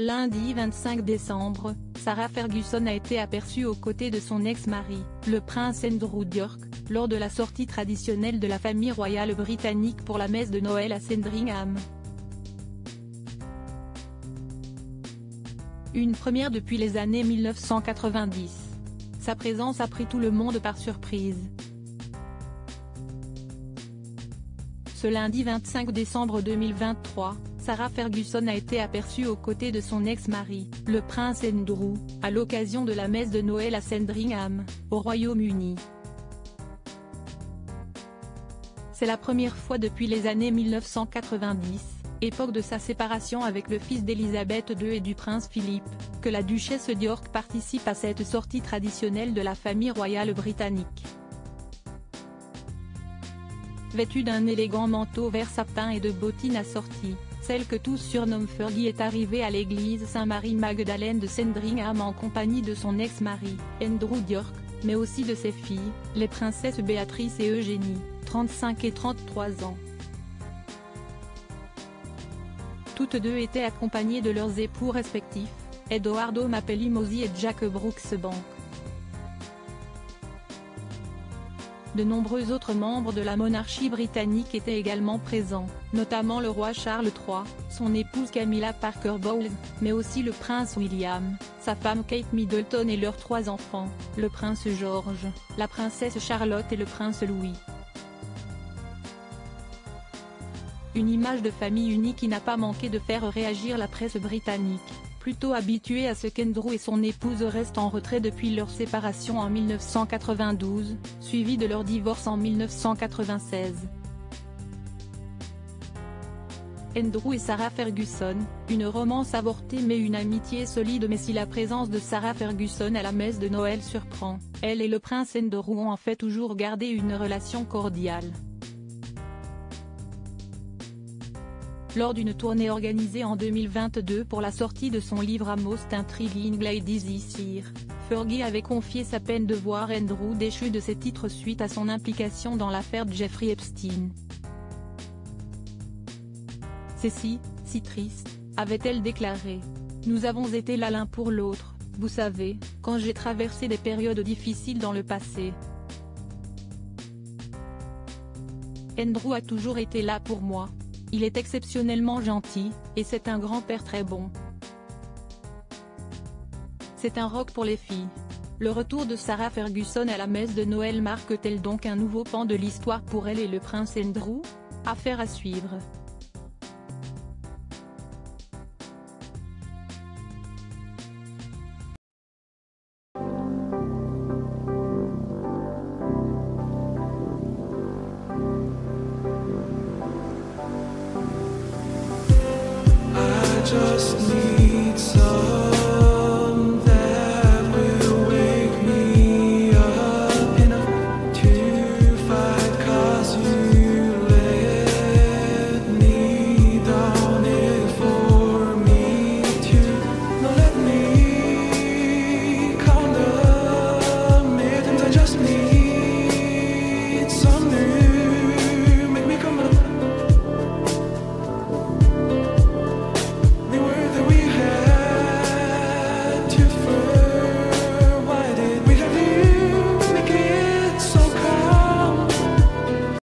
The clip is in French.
Lundi 25 décembre, Sarah Ferguson a été aperçue aux côtés de son ex-mari, le prince Andrew d'York, lors de la sortie traditionnelle de la famille royale britannique pour la messe de Noël à Sandringham. Une première depuis les années 1990. Sa présence a pris tout le monde par surprise. Ce lundi 25 décembre 2023, Sarah Ferguson a été aperçue aux côtés de son ex-mari, le prince Andrew, à l'occasion de la messe de Noël à Sandringham, au Royaume-Uni. C'est la première fois depuis les années 1990, époque de sa séparation avec le fils d'Élisabeth II et du prince Philippe, que la duchesse d'York participe à cette sortie traditionnelle de la famille royale britannique. Vêtue d'un élégant manteau vert sapin et de bottines assorties, celle que tous surnomment Fergie est arrivée à l'église Saint-Marie-Magdalène de Sandringham en compagnie de son ex-mari, Andrew d'York, mais aussi de ses filles, les princesses Béatrice et Eugénie, 35 et 33 ans. Toutes deux étaient accompagnées de leurs époux respectifs, Edoardo Mapelli-Mozzi et Jack Brooksbank. De nombreux autres membres de la monarchie britannique étaient également présents, notamment le roi Charles III, son épouse Camilla Parker Bowles, mais aussi le prince William, sa femme Kate Middleton et leurs 3 enfants, le prince George, la princesse Charlotte et le prince Louis. Une image de famille unie qui n'a pas manqué de faire réagir la presse britannique, plutôt habituée à ce qu'Andrew et son épouse restent en retrait depuis leur séparation en 1992, suivie de leur divorce en 1996. Andrew et Sarah Ferguson, une romance avortée mais une amitié solide. Mais si la présence de Sarah Ferguson à la messe de Noël surprend, elle et le prince Andrew ont en fait toujours gardé une relation cordiale. Lors d'une tournée organisée en 2022 pour la sortie de son livre A Most Intriguing Ladies This Year, Fergie avait confié sa peine de voir Andrew déchu de ses titres suite à son implication dans l'affaire Jeffrey Epstein. C'est si triste, avait-elle déclaré. Nous avons été là l'un pour l'autre, vous savez, quand j'ai traversé des périodes difficiles dans le passé. Andrew a toujours été là pour moi. Il est exceptionnellement gentil, et c'est un grand-père très bon. C'est un rock pour les filles. Le retour de Sarah Ferguson à la messe de Noël marque-t-elle donc un nouveau pan de l'histoire pour elle et le prince Andrew? Affaire à suivre. Just need